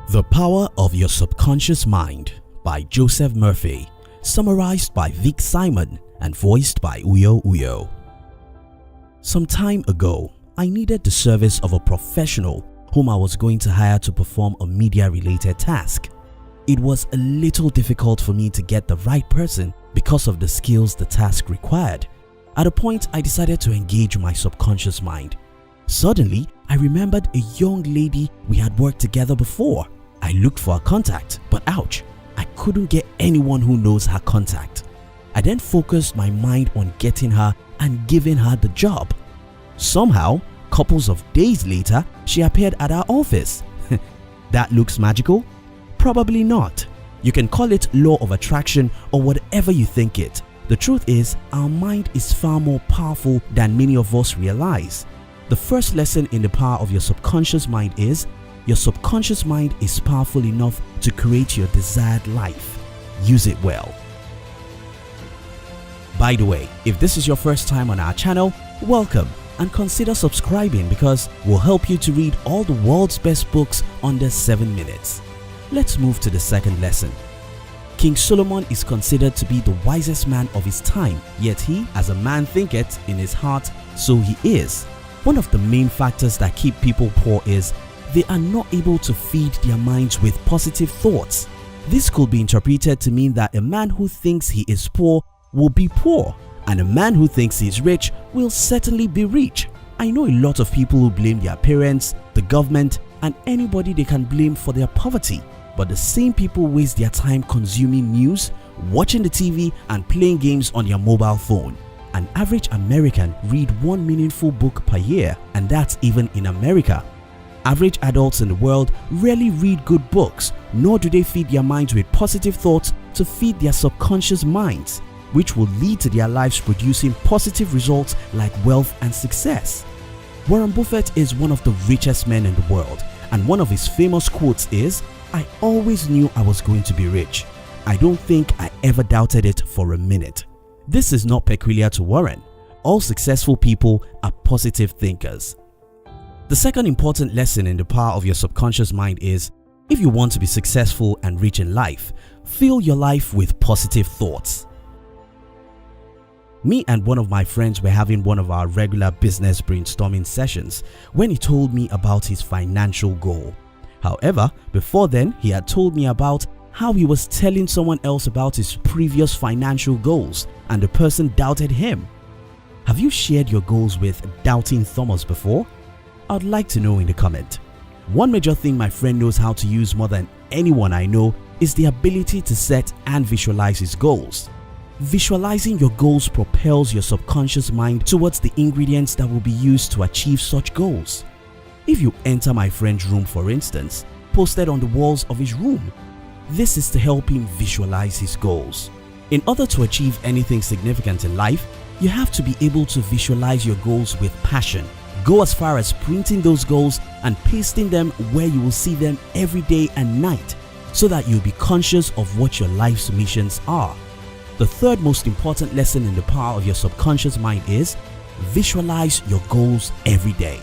The Power of Your Subconscious Mind by Joseph Murphy, summarized by Vic Simon and voiced by Uyo Uyo. Some time ago, I needed the service of a professional whom I was going to hire to perform a media-related task. It was a little difficult for me to get the right person because of the skills the task required. At a point, I decided to engage my subconscious mind. Suddenly, I remembered a young lady we had worked together before. I looked for her contact, but ouch, I couldn't get anyone who knows her contact. I then focused my mind on getting her and giving her the job. Somehow, couples of days later, she appeared at our office. That looks magical? Probably not. You can call it law of attraction or whatever you think it. The truth is, our mind is far more powerful than many of us realize. The first lesson in the power of your subconscious mind is, your subconscious mind is powerful enough to create your desired life. Use it well. By the way, if this is your first time on our channel, welcome and consider subscribing because we'll help you to read all the world's best books under 7 minutes. Let's move to the second lesson. King Solomon is considered to be the wisest man of his time, yet he, as a man thinketh in his heart, so he is. One of the main factors that keep people poor is they are not able to feed their minds with positive thoughts. This could be interpreted to mean that a man who thinks he is poor will be poor, and a man who thinks he is rich will certainly be rich. I know a lot of people who blame their parents, the government, and anybody they can blame for their poverty. But the same people waste their time consuming news, watching the TV, and playing games on their mobile phone. An average American reads one meaningful book per year, and that's even in America. Average adults in the world rarely read good books, nor do they feed their minds with positive thoughts to feed their subconscious minds, which will lead to their lives producing positive results like wealth and success. Warren Buffett is one of the richest men in the world, and one of his famous quotes is, "I always knew I was going to be rich. I don't think I ever doubted it for a minute." This is not peculiar to Warren. All successful people are positive thinkers. The second important lesson in the power of your subconscious mind is, if you want to be successful and rich in life, fill your life with positive thoughts. Me and one of my friends were having one of our regular business brainstorming sessions when he told me about his financial goal. However, before then, he had told me about how he was telling someone else about his previous financial goals and the person doubted him. Have you shared your goals with doubting Thomas before? I'd like to know in the comment. One major thing my friend knows how to use more than anyone I know is the ability to set and visualize his goals. Visualizing your goals propels your subconscious mind towards the ingredients that will be used to achieve such goals. If you enter my friend's room, for instance, posted on the walls of his room, this is to help him visualize his goals. In order to achieve anything significant in life, you have to be able to visualize your goals with passion. Go as far as printing those goals and pasting them where you will see them every day and night, so that you'll be conscious of what your life's missions are. The third most important lesson in the power of your subconscious mind is, visualize your goals every day.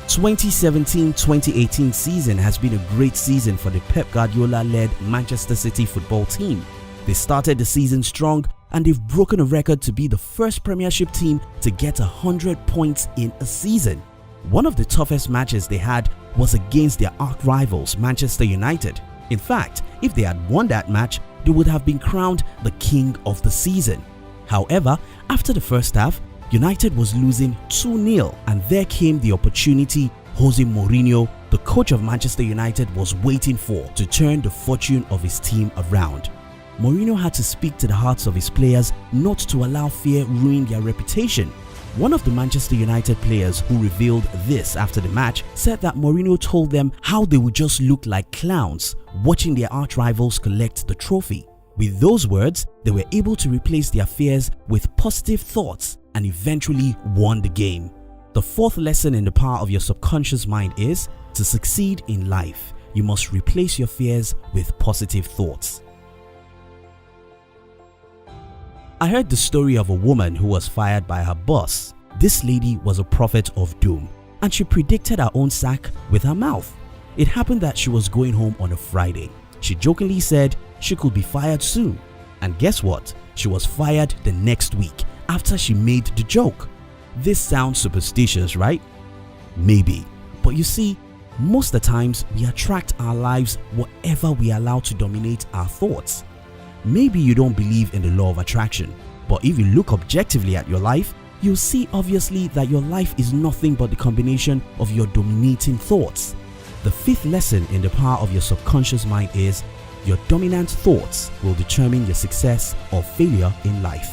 2017-2018 season has been a great season for the Pep Guardiola-led Manchester City football team. They started the season strong and they've broken a record to be the first Premiership team to get 100 points in a season. One of the toughest matches they had was against their arch-rivals Manchester United. In fact, if they had won that match, they would have been crowned the king of the season. However, after the first half, United was losing 2-0, and there came the opportunity Jose Mourinho, the coach of Manchester United, was waiting for to turn the fortune of his team around. Mourinho had to speak to the hearts of his players not to allow fear ruin their reputation. One of the Manchester United players who revealed this after the match said that Mourinho told them how they would just look like clowns watching their arch-rivals collect the trophy. With those words, they were able to replace their fears with positive thoughts and eventually won the game. The fourth lesson in the power of your subconscious mind is, to succeed in life, you must replace your fears with positive thoughts. I heard the story of a woman who was fired by her boss. This lady was a prophet of doom and she predicted her own sack with her mouth. It happened that she was going home on a Friday. She jokingly said she could be fired soon. And guess what? She was fired the next week after she made the joke. This sounds superstitious, right? Maybe. But you see, most of the times we attract our lives whatever we allow to dominate our thoughts. Maybe you don't believe in the law of attraction, but if you look objectively at your life, you'll see obviously that your life is nothing but the combination of your dominating thoughts. The fifth lesson in the power of your subconscious mind is your dominant thoughts will determine your success or failure in life.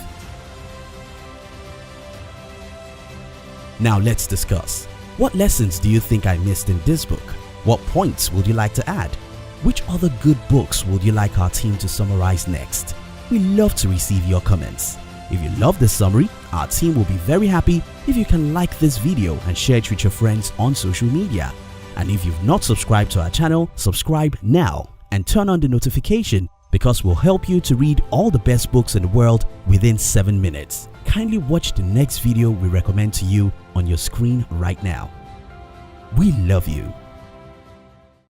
Now let's discuss. What lessons do you think I missed in this book? What points would you like to add? Which other good books would you like our team to summarize next? We love to receive your comments. If you love this summary, our team will be very happy if you can like this video and share it with your friends on social media. And if you've not subscribed to our channel, subscribe now and turn on the notification because we'll help you to read all the best books in the world within 7 minutes. Kindly watch the next video we recommend to you on your screen right now. We love you.